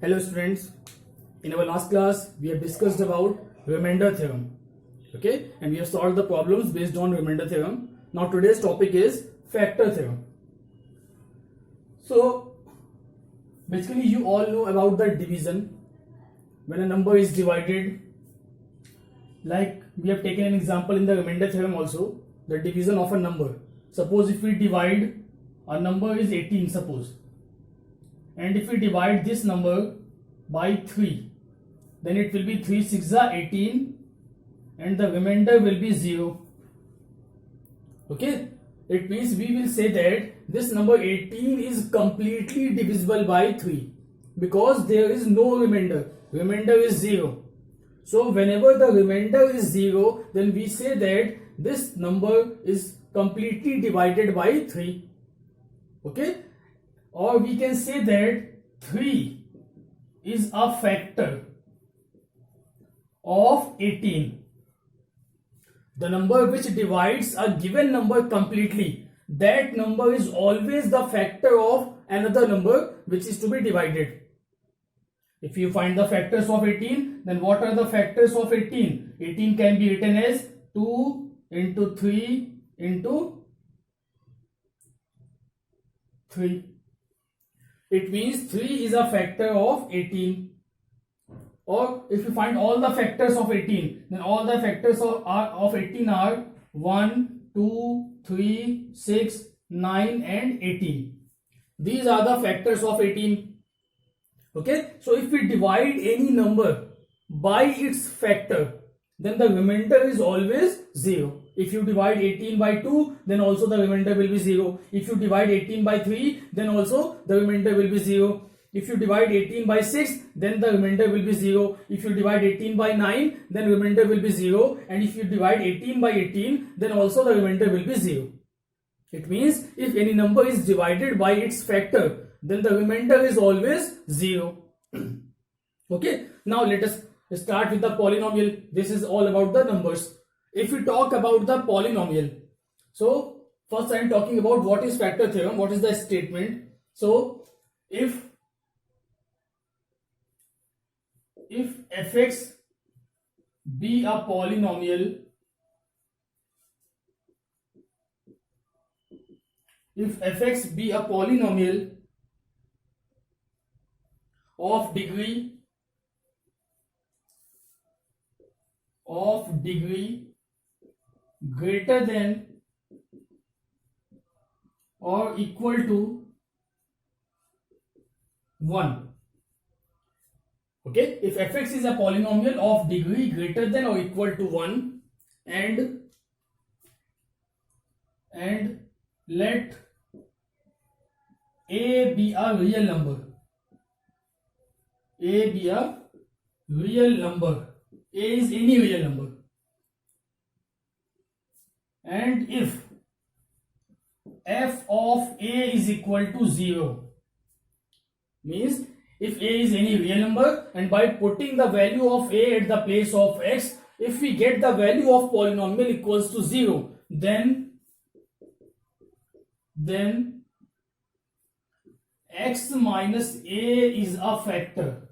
Hello students, in our last class we have discussed about remainder theorem, okay, and we have solved the problems based on remainder theorem. Now today's topic is factor theorem. So basically you all know about the division. When a number is divided, like we have taken an example in the remainder theorem also, the division of a number. Suppose if we divide a number is 18, suppose, and if we divide this number by 3, then it will be 3 6 are 18 and the remainder will be 0. Okay, it means we will say that this number 18 is completely divisible by 3 because there is no remainder. Remainder is 0. So whenever the remainder is 0, then we say that this number is completely divided by 3. Okay, or we can say that 3 is a factor of 18. The number which divides a given number completely, that number is always the factor of another number which is to be divided. If you find the factors of 18, then what are the factors of 18? 18 can be written as 2 into 3 into 3. It means 3 is a factor of 18. Or if you find all the factors of 18, then all the factors of 18 are 1, 2, 3, 6, 9 and 18. These are the factors of 18. Okay, so if we divide any number by its factor, then the remainder is always 0. If you divide 18 by 2, then also the remainder will be 0. If you divide 18 by 3, then also the remainder will be 0. If you divide 18 by 6, then the remainder will be 0. If you divide 18 by 9, then remainder will be 0. And if you divide 18 by 18, then also the remainder will be 0. It means if any number is divided by its factor, then the remainder is always 0. Okay, now let us start with the polynomial. This is all about the numbers. If we talk about the polynomial, so first I am talking about what is factor theorem, what is the statement. So if fx be a polynomial, if fx be a polynomial of degree greater than or equal to 1. Okay, if fx is a polynomial of degree greater than or equal to 1 and let a be a real number, a be a real number, a is any real number, and if f of a is equal to 0, means if a is any real number and by putting the value of a at the place of x, if we get the value of polynomial equals to 0, then x minus a is a factor.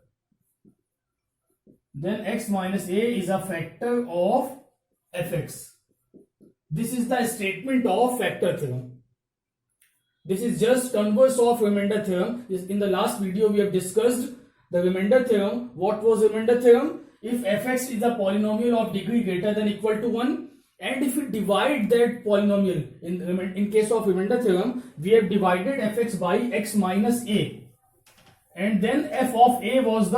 Then x minus a is a factor of fx. This is the statement of factor theorem. This is just converse of remainder theorem. In the last video we have discussed the remainder theorem. What was remainder theorem? If fx is a polynomial of degree greater than or equal to 1 and if we divide that polynomial, in case of remainder theorem we have divided fx by x minus a, and then f of a was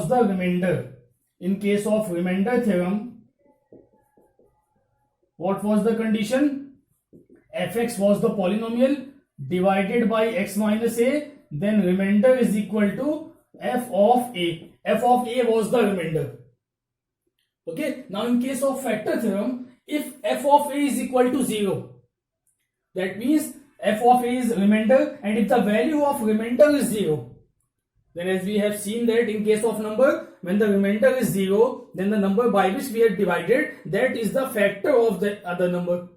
the remainder. In case of remainder theorem, what was the condition? Fx was the polynomial divided by x minus a, then remainder is equal to f of a. F of a was the remainder. Okay, now in case of factor theorem, if f of a is equal to 0, that means f of a is remainder, and if the value of remainder is 0, then as we have seen that in case of number, when the remainder is 0, then the number by which we have divided, that is the factor of the other number.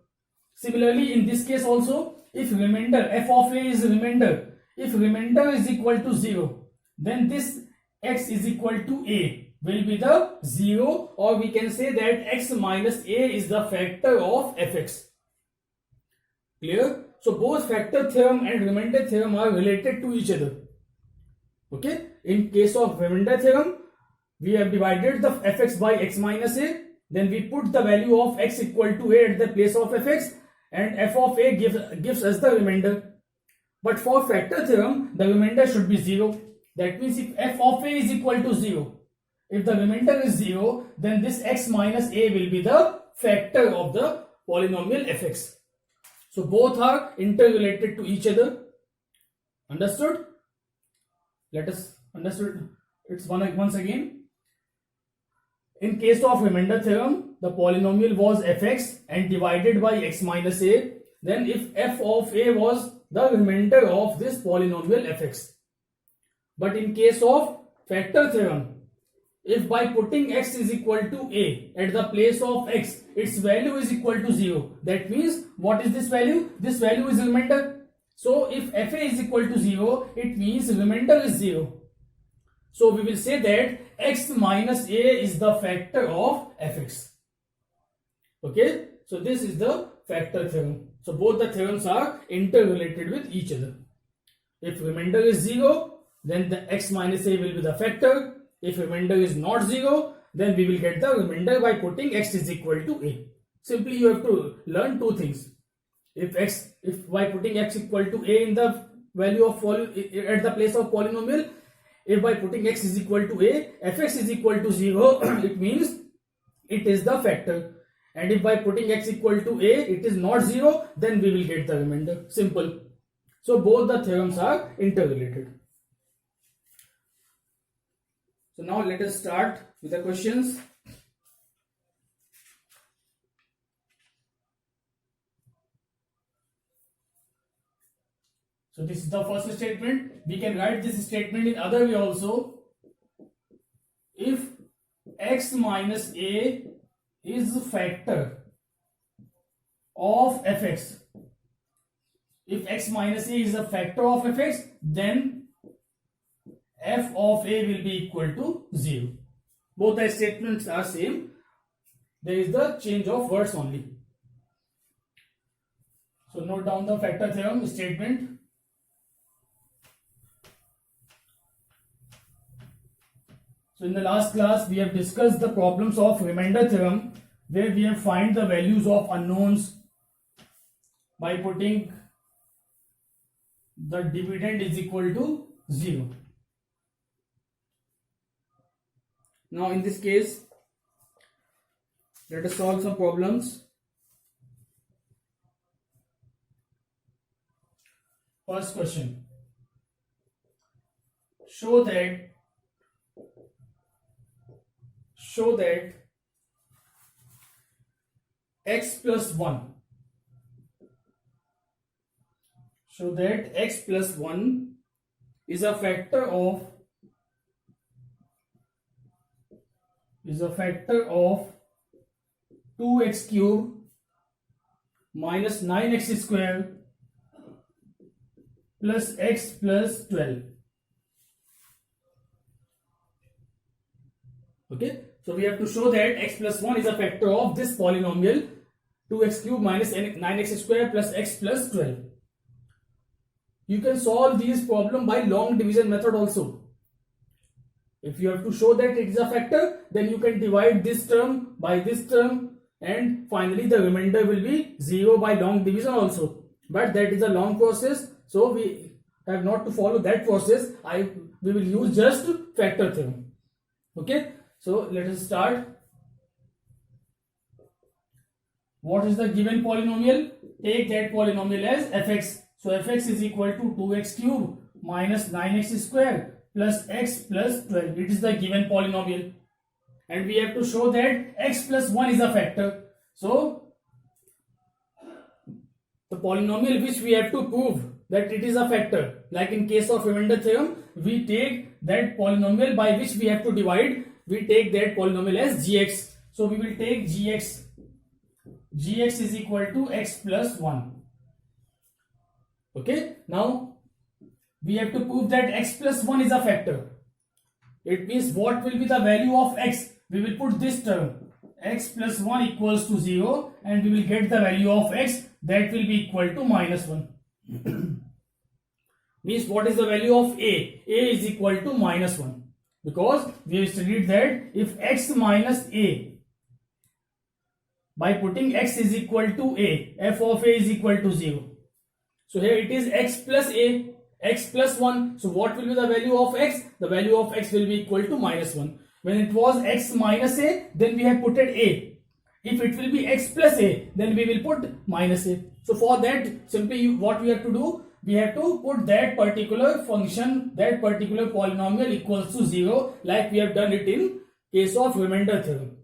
Similarly, in this case also, if remainder f of a is remainder if remainder is equal to 0, then this x is equal to a will be the 0, or we can say that x minus a is the factor of fx. Clear? So both factor theorem and remainder theorem are related to each other. Okay, in case of remainder theorem, we have divided the fx by x minus a, then we put the value of x equal to a at the place of fx, and f of a gives us the remainder. But for factor theorem, the remainder should be 0. That means if f of a is equal to 0, if the remainder is 0, then this x minus a will be the factor of the polynomial fx. So both are interrelated to each other. Understood? Let us understood. It's once again. In case of remainder theorem, the polynomial was fx and divided by x minus a. Then if f of a was the remainder of this polynomial fx. But in case of factor theorem, if by putting x is equal to a at the place of x, its value is equal to 0. That means, what is this value? This value is remainder. So if fa is equal to 0, it means remainder is 0. So we will say that x minus a is the factor of fx. Okay, so this is the factor theorem. So both the theorems are interrelated with each other. If remainder is 0, then the x minus a will be the factor. If remainder is not 0, then we will get the remainder by putting x is equal to a. Simply you have to learn two things. If by putting x equal to a in the value of at the place of polynomial, if by putting x is equal to a, fx is equal to 0, it means it is the factor. And if by putting x equal to a, it is not 0, then we will get the remainder. Simple. So both the theorems are interrelated. So now let us start with the questions. So this is the first statement. We can write this statement in other way also. If x minus a is factor of fx, if x minus a is a factor of fx, then f of a will be equal to 0. Both the statements are same. There is the change of words only. So note down the factor theorem statement. So in the last class, we have discussed the problems of remainder theorem, where we have find the values of unknowns by putting the dividend is equal to 0. Now in this case, let us solve some problems. First question. Show that x plus 1 is a factor of 2x cube minus 9x square plus x plus 12. Okay, so we have to show that x plus 1 is a factor of this polynomial 2x cube minus 9x square plus x plus 12. You can solve these problem by long division method also. If you have to show that it is a factor, then you can divide this term by this term, and finally the remainder will be 0 by long division also. But that is a long process, so we have not to follow that process. We will use just factor theorem. Okay, so let us start. What is the given polynomial? Take that polynomial as fx. So fx is equal to 2x cube minus 9x square plus x plus 12. It is the given polynomial. And we have to show that x plus 1 is a factor. So the polynomial which we have to prove that it is a factor, like in case of remainder theorem, we take that polynomial by which we have to divide, we take that polynomial as gx. So we will take gx is equal to x plus 1. Okay, now we have to prove that x plus 1 is a factor. It means what will be the value of x? We will put this term x plus 1 equals to 0 and we will get the value of x that will be equal to minus 1. Means what is the value of a? A is equal to minus 1, because we have studied that if x minus a, by putting x is equal to a, f of a is equal to 0. So here it is x plus a, x plus 1. So what will be the value of x? The value of x will be equal to minus 1. When it was x minus a, then we have put a. If it will be x plus a, then we will put minus a. So for that, simply what we have to do, we have to put that particular function, that particular polynomial equals to 0, like we have done it in case of remainder theorem.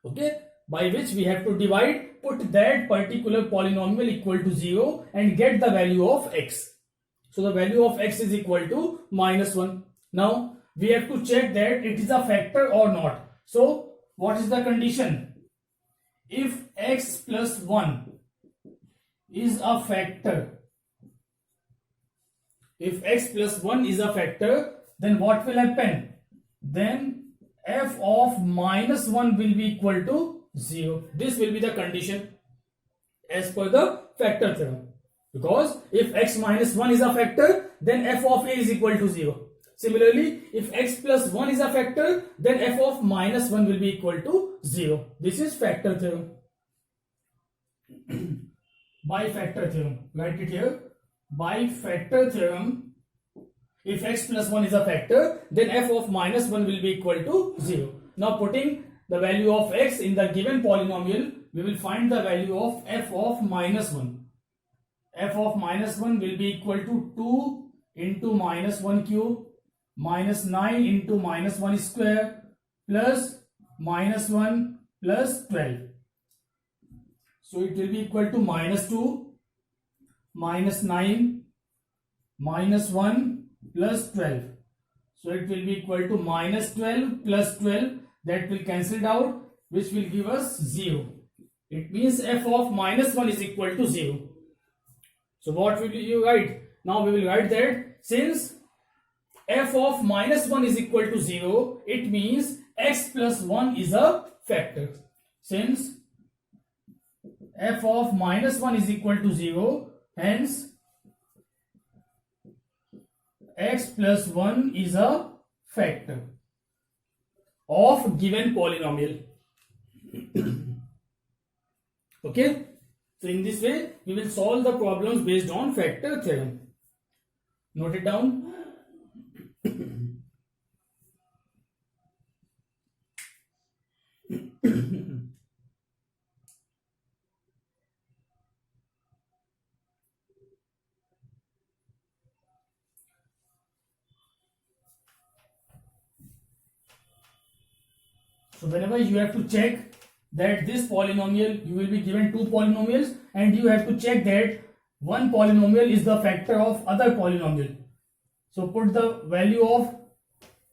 Okay, by which we have to divide, put that particular polynomial equal to 0 and get the value of x. So the value of x is equal to minus 1. Now we have to check that it is a factor or not. So what is the condition? If x plus 1 is a factor, if x plus 1 is a factor, then what will happen? Then f of minus 1 will be equal to 0. This will be the condition as per the factor theorem. Because if x minus 1 is a factor, then f of a is equal to 0. Similarly, if x plus 1 is a factor, then f of minus 1 will be equal to 0. This is factor theorem. By factor theorem, write it here. By factor theorem, if x plus 1 is a factor, then f of minus 1 will be equal to 0. Now putting the value of x in the given polynomial, we will find the value of f of minus 1. F of minus 1 will be equal to 2 into minus 1 cube minus 9 into minus 1 square plus minus 1 plus 12. So it will be equal to minus 2 minus 9 minus 1 plus 12. So it will be equal to minus 12 plus 12. That will cancel out, which will give us 0. It means f of minus 1 is equal to 0. So what will you write? Now we will write that since f of minus 1 is equal to 0, it means x plus 1 is a factor. Since f of minus 1 is equal to 0, hence x plus 1 is a factor of given polynomial. Okay. So in this way, we will solve the problems based on factor theorem. Note it down. So whenever you have to check that this polynomial, you will be given two polynomials and you have to check that one polynomial is the factor of other polynomial. So put the value of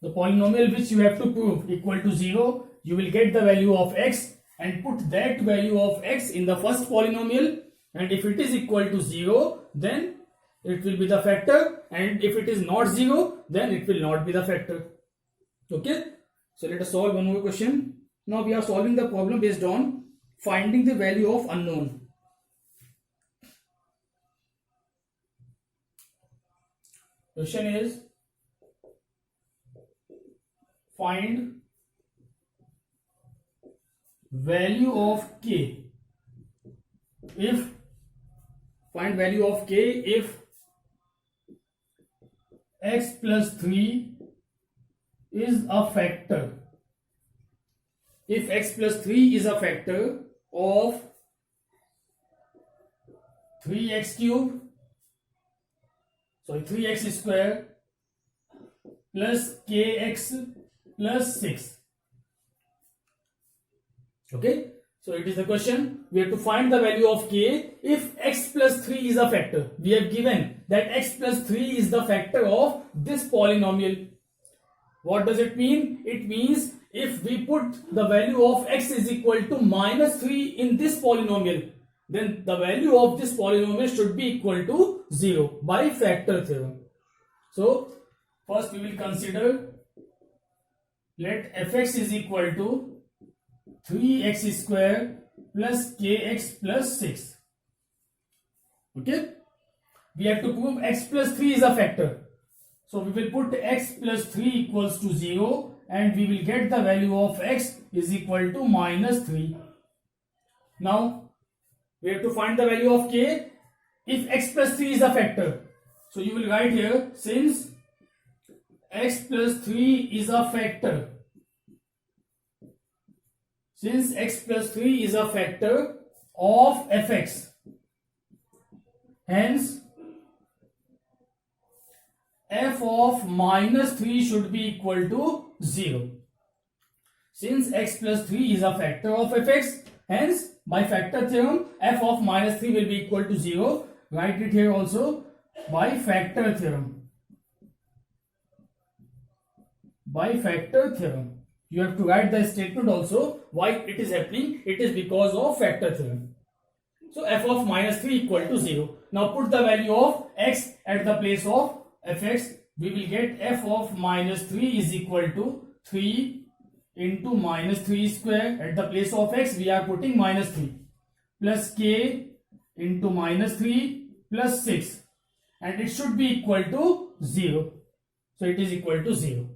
the polynomial which you have to prove equal to 0. You will get the value of x and put that value of x in the first polynomial, and if it is equal to 0, then it will be the factor, and if it is not 0, then it will not be the factor. Okay. So let us solve one more question. Now we are solving the problem based on finding the value of unknown. Question is, find value of k if x plus 3 is a factor. If x plus 3 is a factor of 3x cube, sorry, 3x square plus kx plus 6. Okay, so it is the question. We have to find the value of k if x plus 3 is a factor. We have given that x plus 3 is the factor of this polynomial. What does it mean? It means if we put the value of x is equal to minus 3 in this polynomial, then the value of this polynomial should be equal to 0 by factor theorem. So first we will consider, let fx is equal to 3x square plus kx plus 6. Okay, we have to prove x plus 3 is a factor. So we will put x plus 3 equals to 0 and we will get the value of x is equal to minus 3. Now we have to find the value of k if x plus 3 is a factor. So you will write here, since x plus 3 is a factor, since x plus 3 is a factor of fx, hence f of minus 3 should be equal to 0. Since x plus 3 is a factor of fx, hence by factor theorem f of minus 3 will be equal to 0. Write it here also, by factor theorem. By factor theorem. You have to write the statement also why it is happening. It is because of factor theorem. So f of minus 3 equal to 0. Now put the value of x at the place of fx. We will get f of minus 3 is equal to 3 into minus 3 square. At the place of x we are putting minus 3 plus k into minus 3 plus 6, and it should be equal to 0. So it is equal to 0.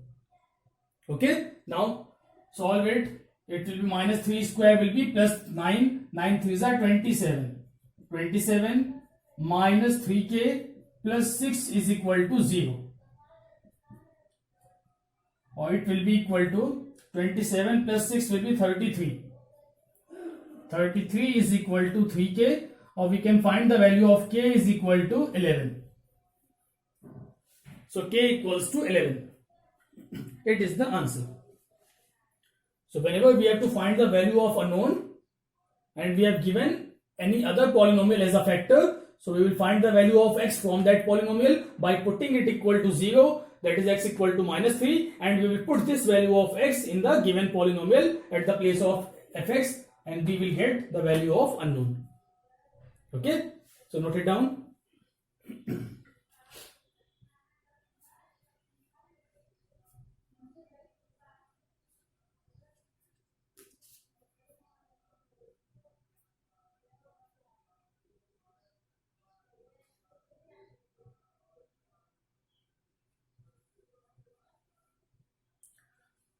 Okay, now solve it. It will be minus 3 square will be plus 9. 9 3s are 27. 27 minus 3k plus 6 is equal to 0. Or it will be equal to 27 plus 6 will be 33. 33 is equal to 3k, or we can find the value of k is equal to 11. So k equals to 11. It is the answer. So whenever we have to find the value of unknown and we have given any other polynomial as a factor, so we will find the value of x from that polynomial by putting it equal to 0, that is x equal to minus 3, and we will put this value of x in the given polynomial at the place of fx, and we will get the value of unknown. Okay, so note it down.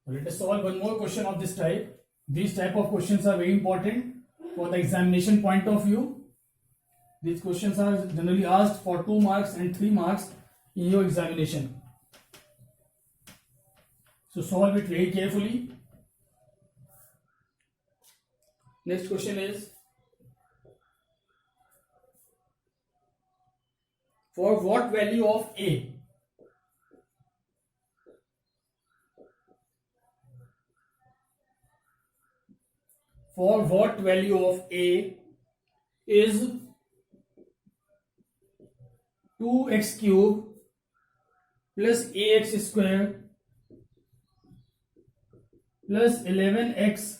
Let us solve one more question of this type. These type of questions are very important for the examination point of view. These questions are generally asked for 2 marks and 3 marks in your examination. So solve it very carefully. Next question is, for what value of a is 2x cube plus ax square plus 11x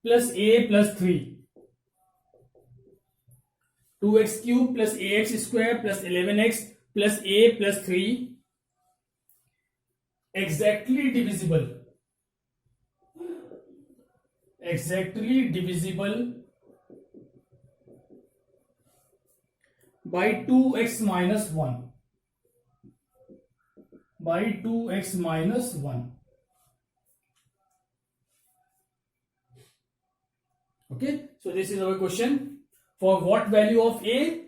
plus a plus 3. 2x cube plus ax square plus 11x plus a plus 3 exactly divisible by 2x minus 1. By 2x minus 1. Okay, so this is our question. For what value of a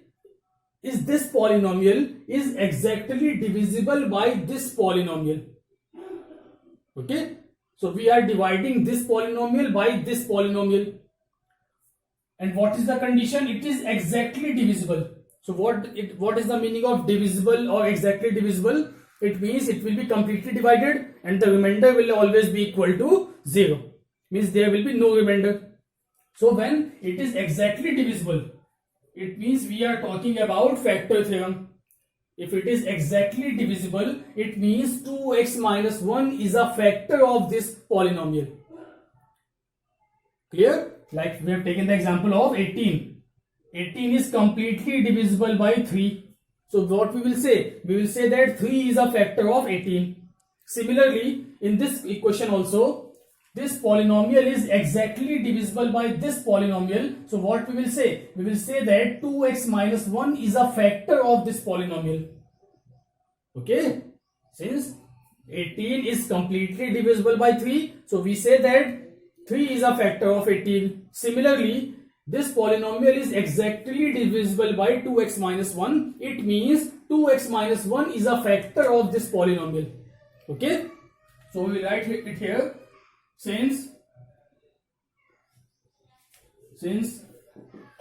is this polynomial is exactly divisible by this polynomial? Okay, so we are dividing this polynomial by this polynomial. And what is the condition? It is exactly divisible. So what is the meaning of divisible or exactly divisible? It means it will be completely divided and the remainder will always be equal to 0. Means there will be no remainder. So when it is exactly divisible, it means we are talking about factor theorem. If it is exactly divisible, it means 2x minus 1 is a factor of this polynomial. Clear? Like we have taken the example of 18. 18 is completely divisible by 3. So what we will say? We will say that 3 is a factor of 18. Similarly, in this equation also, this polynomial is exactly divisible by this polynomial. So what we will say? We will say that 2x minus 1 is a factor of this polynomial. Okay? Since 18 is completely divisible by 3, so we say that 3 is a factor of 18. Similarly, this polynomial is exactly divisible by 2x minus 1. It means 2x minus 1 is a factor of this polynomial. Okay? So we write it here. Since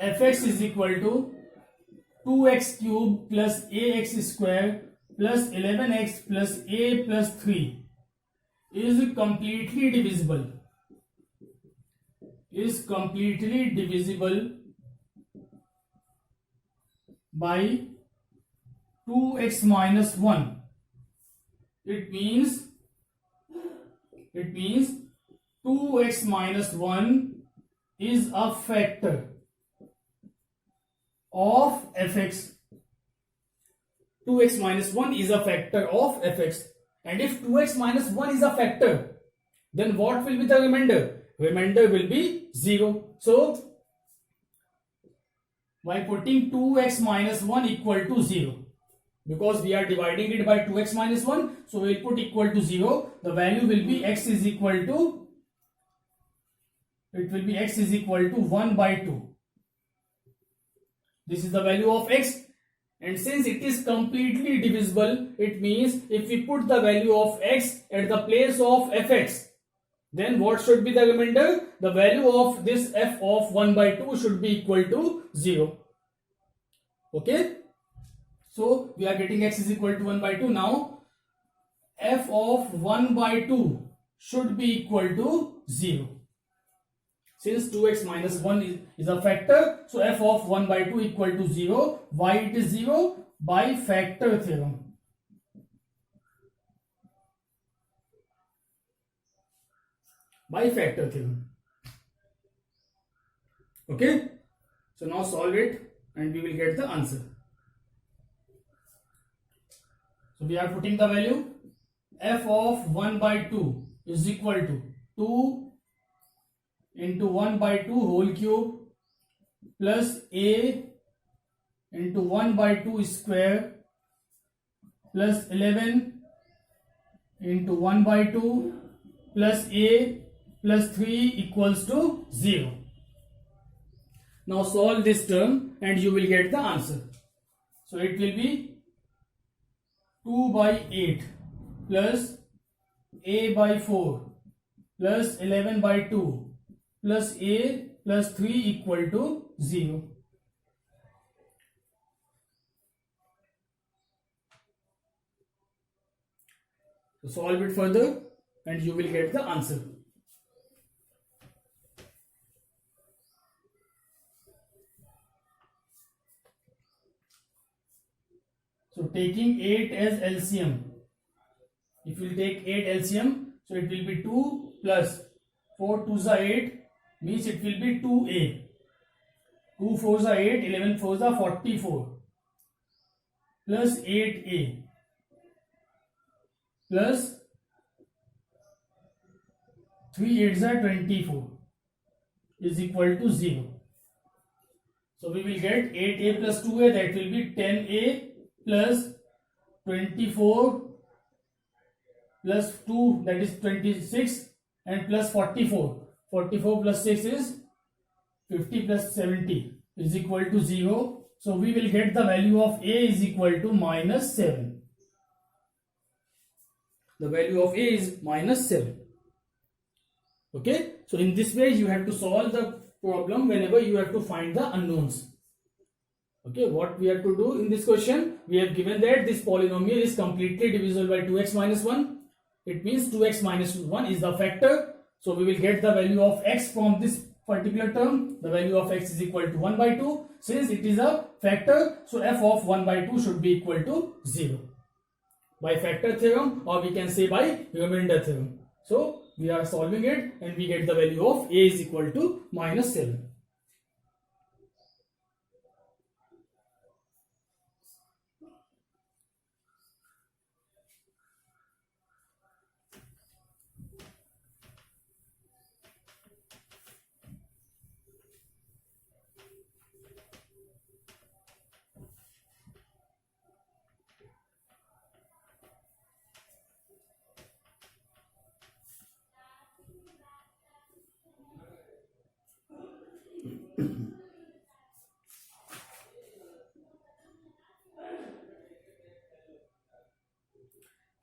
fx is equal to 2x cube plus ax square plus 11x plus a plus 3 is completely divisible by 2x minus 1. It means 2x minus 1 is a factor of fx. 2x minus 1 is a factor of fx. And if 2x minus 1 is a factor, then what will be the remainder? Remainder will be 0. So, by putting 2x minus 1 equal to 0, because we are dividing it by 2x minus 1, so we will put equal to 0. The value will be x is equal to, it will be x is equal to 1 by 2. This is the value of x. And since it is completely divisible, it means if we put the value of x at the place of fx, then what should be the remainder? The value of this f of 1 by 2 should be equal to 0. Okay? So we are getting x is equal to 1 by 2. Now f of 1 by 2 should be equal to 0. Since 2x minus 1 is a factor, so f of 1 by 2 equal to 0. Why it is 0? By factor theorem. By factor theorem. Okay? So now solve it and we will get the answer. So we are putting the value f of 1 by 2 is equal to 2 into 1 by 2 whole cube plus a into 1 by 2 square plus 11 into 1 by 2 plus a plus 3 equals to 0. Now solve this term and you will get the answer. So it will be 2 by 8 plus a by 4 plus 11 by 2 plus a plus 3 equal to 0. So solve it further and you will get the answer. So taking 8 as LCM, if you take 8 LCM, so it will be 2 plus 4 2s are 8, means it will be 2a. 2 4s are 8, 11 4s are 44 plus 8a plus 3 8s are 24 is equal to 0. So we will get 8a plus 2a, that will be 10a plus 24 plus 2, that is 26, and plus 44. 44 plus 6 is 50 plus 70 is equal to 0. So we will get the value of a is equal to minus 7. The value of a is minus 7. Okay. So in this way you have to solve the problem whenever you have to find the unknowns. Okay. What we have to do in this question, we have given that this polynomial is completely divisible by 2x minus 1. It means 2x minus 1 is the factor. So we will get the value of x from this particular term. The value of x is equal to 1 by 2. Since it is a factor, so f of 1 by 2 should be equal to 0. By factor theorem, or we can say by remainder theorem. So we are solving it and we get the value of a is equal to minus 7.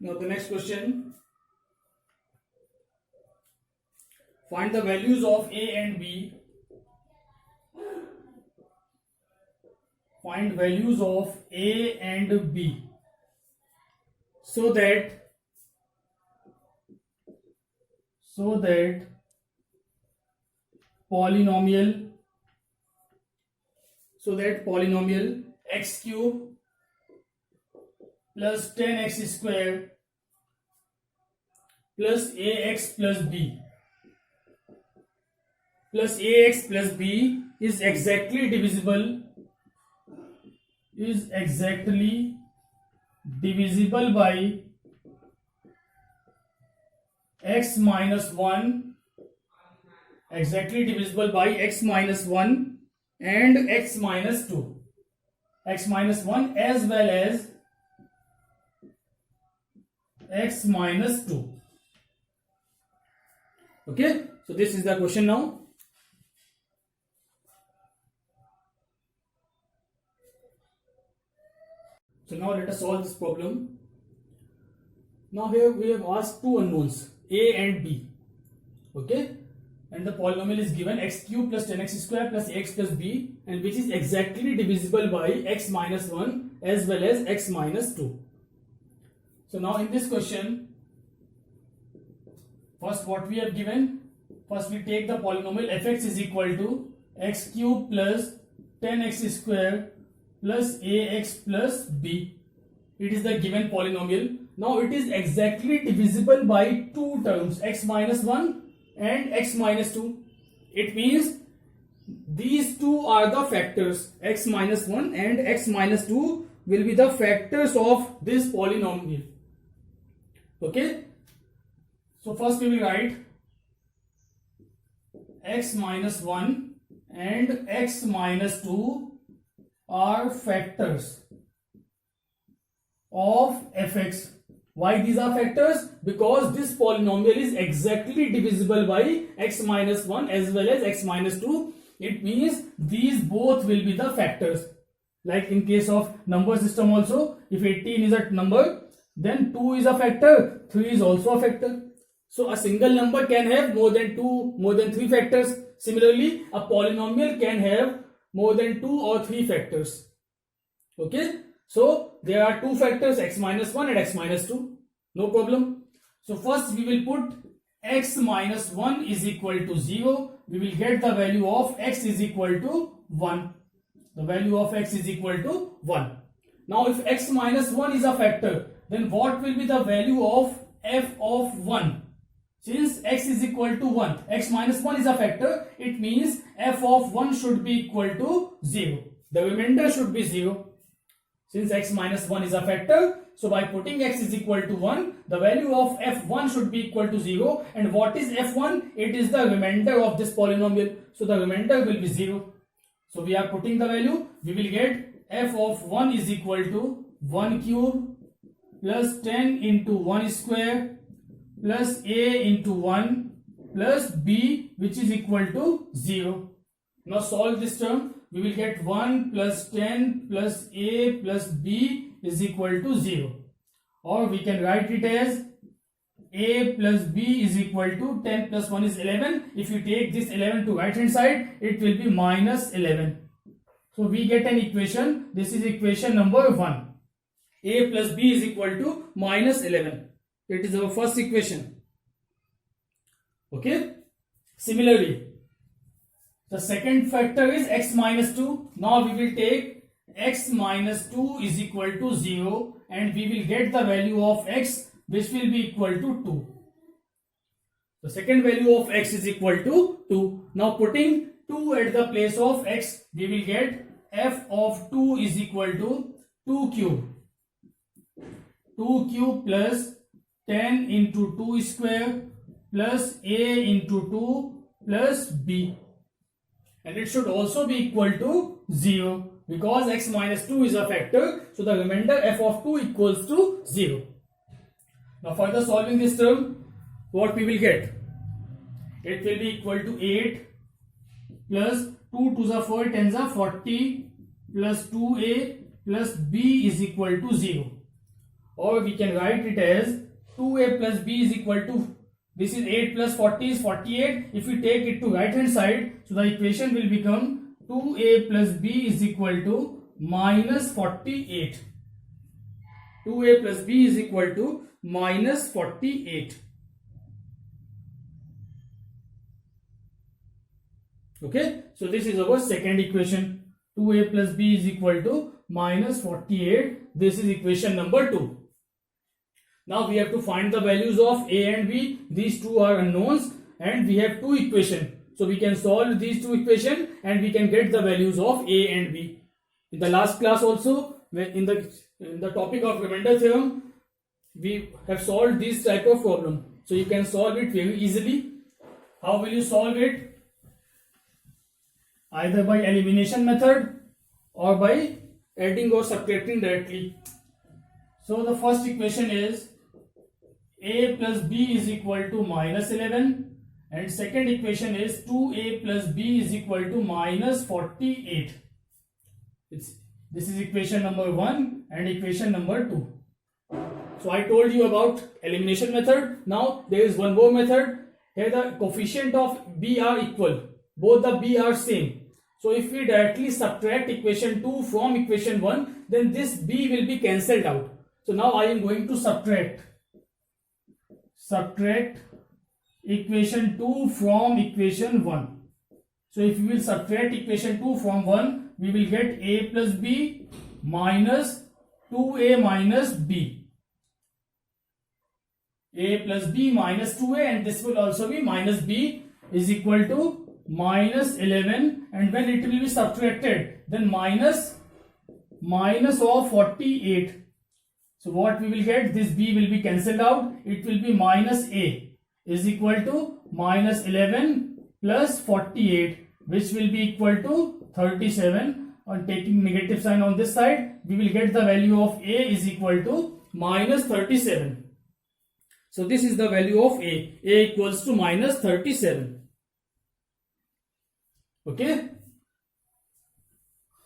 Now the next question. Find the values of A and B. Find values of A and B so that polynomial x cube plus 10x square plus ax plus b is exactly divisible by x minus 1, exactly divisible by x minus 1 and x minus 2, x minus 1 as well as x minus 2. Okay, so this is the question now. So now let us solve this problem. Now here we have asked two unknowns, A and B. Okay, and the polynomial is given x cube plus 10x square plus ax plus b, and which is exactly divisible by x minus 1 as well as x minus 2. So now in this question, first what we have given, first we take the polynomial fx is equal to x cube plus 10x square plus ax plus b. It is the given polynomial. Now it is exactly divisible by two terms, x minus 1 and x minus 2. It means these two are the factors, x minus 1 and x minus 2 will be the factors of this polynomial. Okay, so first we will write x minus 1 and x minus 2 are factors of fx. Why these are factors? Because this polynomial is exactly divisible by x minus 1 as well as x minus 2. It means these both will be the factors. Like in case of number system also, if 18 is a number, then 2 is a factor, 3 is also a factor. So a single number can have more than 3 factors. Similarly, a polynomial can have more than 2 or 3 factors. Okay, so there are two factors, x minus 1 and x minus 2. No problem. So first we will put x minus 1 is equal to 0. We will get the value of x is equal to 1. The value of x is equal to 1. Now if x minus 1 is a factor, then what will be the value of f of 1? Since x is equal to 1, x minus 1 is a factor, it means f of 1 should be equal to 0. The remainder should be 0. Since x minus 1 is a factor, so by putting x is equal to 1, the value of f1 should be equal to 0. And what is f1? It is the remainder of this polynomial. So the remainder will be 0. So we are putting the value. We will get f of 1 is equal to 1 cube plus 10 into 1 square plus a into 1 plus b, which is equal to 0. Now solve this term. We will get 1 plus 10 plus a plus b is equal to 0. Or we can write it as a plus b is equal to 10 plus 1 is 11. If you take this 11 to right hand side, it will be minus 11. So we get an equation. This is equation number 1. A plus b is equal to minus 11. It is our first equation. Okay. Similarly, the second factor is x minus 2. Now we will take x minus 2 is equal to 0 and we will get the value of x, which will be equal to 2. The second value of x is equal to 2. Now putting 2 at the place of x, we will get f of 2 is equal to 2 cube. 2 cube plus 10 into 2 square plus a into 2 plus b. And it should also be equal to 0 because x minus 2 is a factor. So the remainder f of 2 equals to 0. Now further solving this term, what we will get? It will be equal to 8 plus 2 to the 4 10s are 40 plus 2a plus b is equal to 0. Or we can write it as 2a plus b is equal to, this is 8 plus 40 is 48. If we take it to right hand side, so the equation will become 2a plus b is equal to minus 48. 2a plus b is equal to minus 48. Okay, so this is our second equation. 2a plus b is equal to minus 48. This is equation number 2. Now we have to find the values of a and b. These two are unknowns and we have two equations. So we can solve these two equations and we can get the values of a and b. In the last class also, in the topic of remainder theorem, we have solved this type of problem. So you can solve it very easily. How will you solve it? Either by elimination method or by adding or subtracting directly. So the first equation is a plus b is equal to minus 11 and second equation is 2a plus b is equal to minus 48. This is equation number 1 and equation number 2. So I told you about elimination method. Now there is one more method. Here the coefficient of b are equal. Both the b are same. So if we directly subtract equation 2 from equation 1, then this b will be cancelled out. So now I am going to subtract equation 2 from equation 1. So if we will subtract equation 2 from 1, we will get a plus b minus 2a minus b. A plus b minus 2a and this will also be minus b is equal to minus 11, and when it will be subtracted, then minus of 48. So what we will get, this b will be cancelled out. It will be minus a is equal to minus 11 plus 48, which will be equal to 37. On taking negative sign on this side, we will get the value of a is equal to minus 37. So this is the value of a. A equals to minus 37. Okay.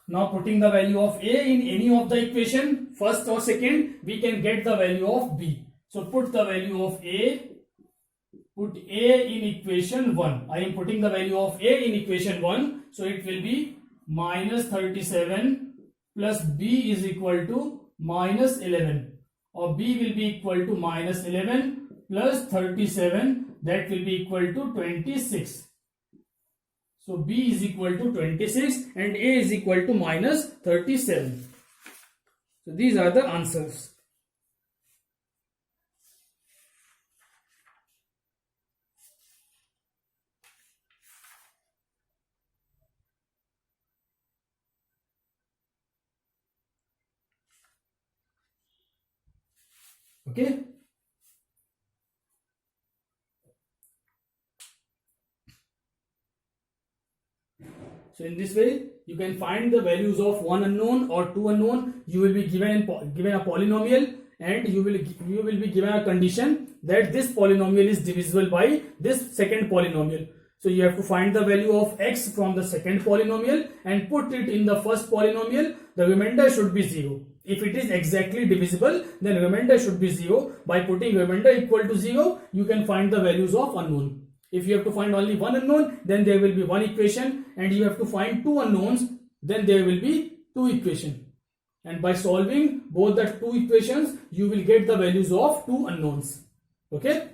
Now putting the value of a in any of the equation, first or second, we can get the value of b. So put the value of a, put a in equation 1. I am putting the value of a in equation 1. So it will be minus 37 plus b is equal to minus 11. Or b will be equal to minus 11 plus 37, that will be equal to 26. So b is equal to 26 and a is equal to minus 37. So these are the answers. Okay. So in this way, you can find the values of one unknown or two unknown. You will be given a polynomial, and you will be given a condition that this polynomial is divisible by this second polynomial. So you have to find the value of x from the second polynomial and put it in the first polynomial. The remainder should be 0. If it is exactly divisible, then remainder should be 0. By putting remainder equal to 0, you can find the values of unknown. If you have to find only one unknown, then there will be one equation, and you have to find two unknowns, then there will be two equations. And by solving both the two equations, you will get the values of two unknowns. Okay?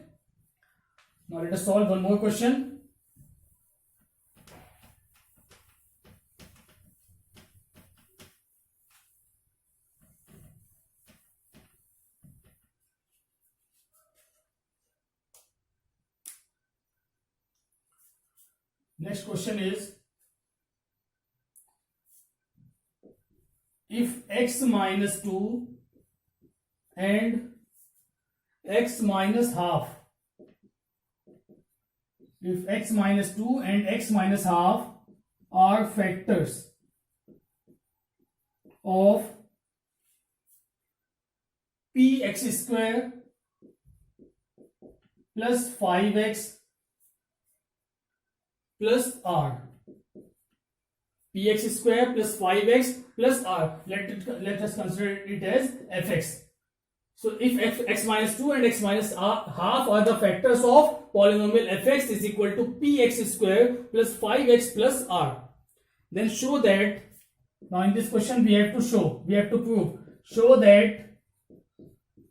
Now let us solve one more question. Next question is, if x minus 2 and x minus half, if x minus 2 and x minus half are factors of px square plus 5x plus r, px square plus 5x plus r, let us consider it as fx. So if x minus 2 and x minus half are the factors of polynomial fx is equal to px square plus 5x plus r, then show that, now in this question we have to show that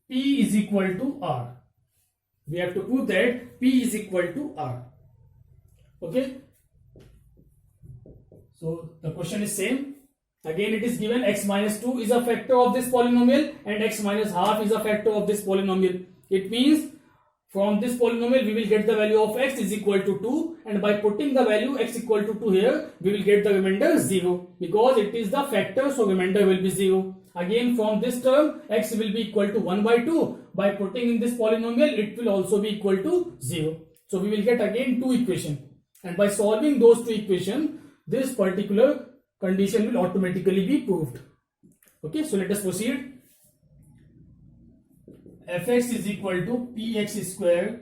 p is equal to r. We have to prove that p is equal to r. Okay. So the question is same. Again it is given x minus 2 is a factor of this polynomial and x minus half is a factor of this polynomial. It means from this polynomial we will get the value of x is equal to 2, and by putting the value x equal to 2 here we will get the remainder 0 because it is the factor, so remainder will be 0. Again from this term x will be equal to 1 by 2. By putting in this polynomial it will also be equal to 0. So we will get again two equations, and by solving those two equations this particular condition will automatically be proved. Okay, so let us proceed. Fx is equal to px square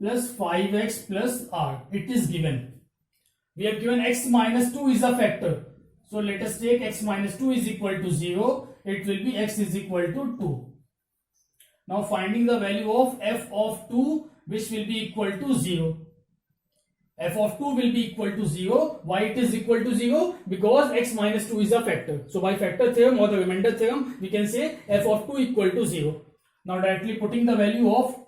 plus 5x plus r. It is given. We have given x minus 2 is a factor. So let us take x minus 2 is equal to 0. It will be x is equal to 2. Now finding the value of f of 2 which will be equal to 0. F of 2 will be equal to 0. Why it is equal to 0? Because x minus 2 is a factor. So by factor theorem or the remainder theorem we can say f of 2 equal to 0. Now directly putting the value of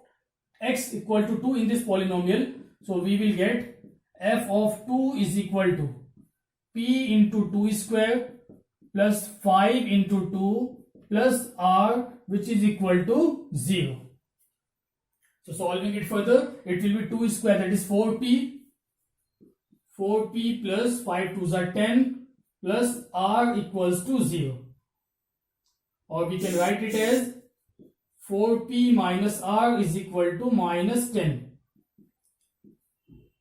x equal to 2 in this polynomial, so we will get f of 2 is equal to p into 2 square plus 5 into 2 plus r, which is equal to 0. So solving it further, it will be 2 square, that is 4p. 4p plus 5 2s are 10 plus r equals to 0. Or we can write it as 4p minus r is equal to minus 10.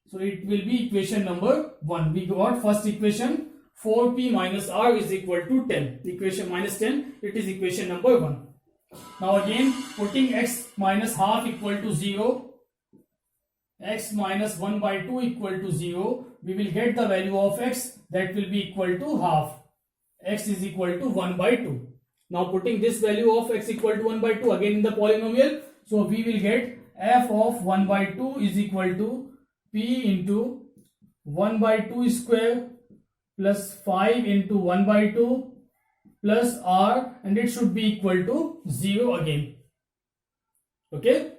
So it will be equation number 1. We got first equation, 4p minus r is equal to 10. Equation minus 10, it is equation number 1. Now again putting x minus half equal to 0, x minus 1 by 2 equal to 0, we will get the value of x, that will be equal to half. X is equal to 1 by 2. Now putting this value of x equal to 1 by 2 again in the polynomial, so we will get f of 1 by 2 is equal to p into 1 by 2 square plus 5 into 1 by 2 plus r, and it should be equal to 0 again. Okay.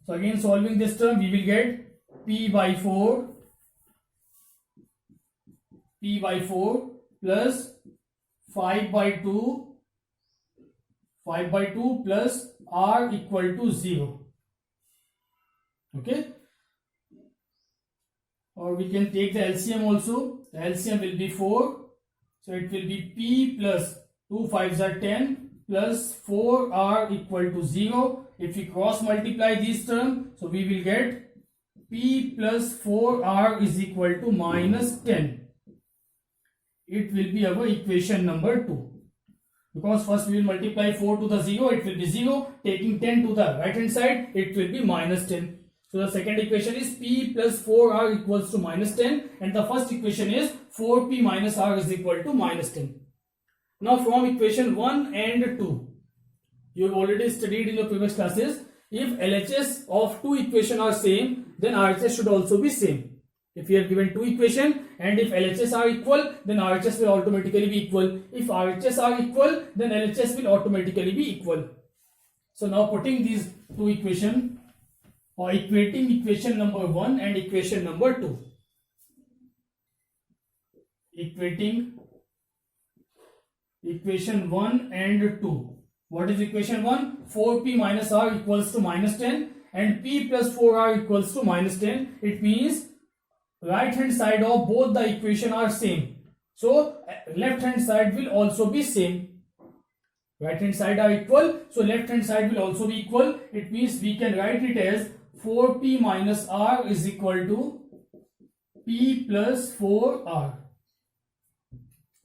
So again solving this term we will get p by 4 plus 5 by 2 plus r equal to 0. Okay. Or we can take the LCM also. The LCM will be 4. So it will be p plus 2 5s are 10 plus 4r equal to 0. If we cross multiply these terms, so we will get p plus 4r is equal to minus 10. It will be our equation number 2. Because first we will multiply 4 to the 0, it will be 0. Taking 10 to the right hand side, it will be minus 10. So the second equation is p plus 4r equals to minus 10, and the first equation is 4p minus r is equal to minus 10. Now from equation 1 and 2, you have already studied in your previous classes, if LHS of two equations are same, then RHS should also be same. If you have given two equations and if LHS are equal, then RHS will automatically be equal. If RHS are equal, then LHS will automatically be equal. So now putting these two equations, or equating equation number 1 and equation number 2. Equating equation 1 and 2. What is equation 1? 4p minus r equals to minus 10 and p plus 4r equals to minus 10. It means right hand side of both the equation are same. So left hand side will also be same. right hand side are equal, so left hand side will also be equal. It means we can write it as 4p minus r is equal to p plus 4r.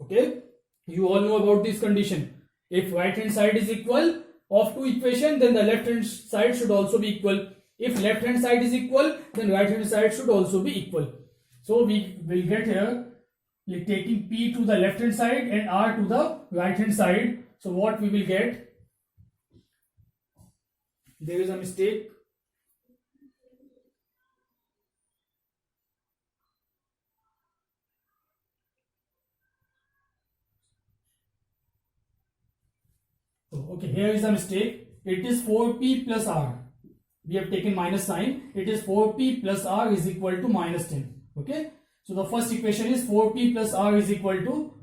Okay, you all know about this condition. If right hand side is equal of two equation, then the left hand side should also be equal. If left hand side is equal, then right hand side should also be equal. So we will get here, we are taking p to the left hand side and r to the right hand side. So what we will get, there is a mistake. Okay, here is a mistake. It is 4p plus r. We have taken minus sign. It is 4p plus r is equal to minus 10. Okay. So the first equation is 4p plus r is equal to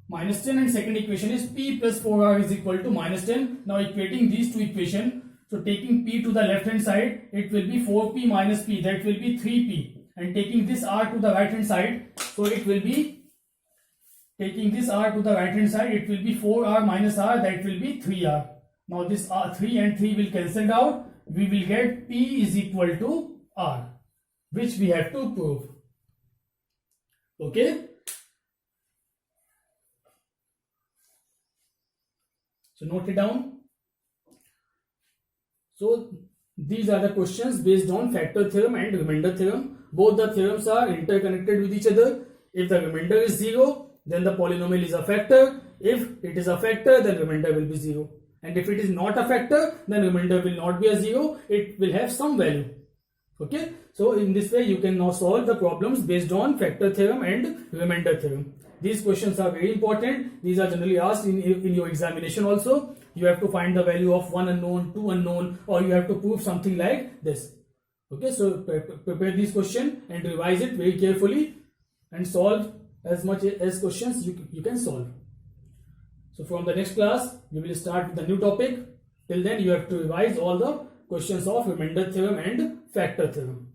minus 10 and second equation is p plus 4r is equal to minus 10. Now equating these two equations. So taking p to the left hand side, it will be 4p minus p, that will be 3p. And taking this r to the right hand side, so it will be, taking this r to the right hand side, it will be 4r minus r, that will be 3r. Now this 3 and 3 will cancel out. We will get p is equal to r, which we have to prove. Okay. So note it down. So these are the questions based on factor theorem and remainder theorem. Both the theorems are interconnected with each other. If the remainder is 0, then the polynomial is a factor. If it is a factor, then remainder will be 0. And if it is not a factor, then remainder will not be a 0. It will have some value. Okay. So in this way, you can now solve the problems based on factor theorem and remainder theorem. These questions are very important. These are generally asked in your examination also. You have to find the value of one unknown, two unknown, or you have to prove something like this. Okay. So prepare these questions and revise it very carefully and solve as much as questions you can solve. So from the next class, we will start with the new topic. Till then, you have to revise all the questions of remainder theorem and factor theorem.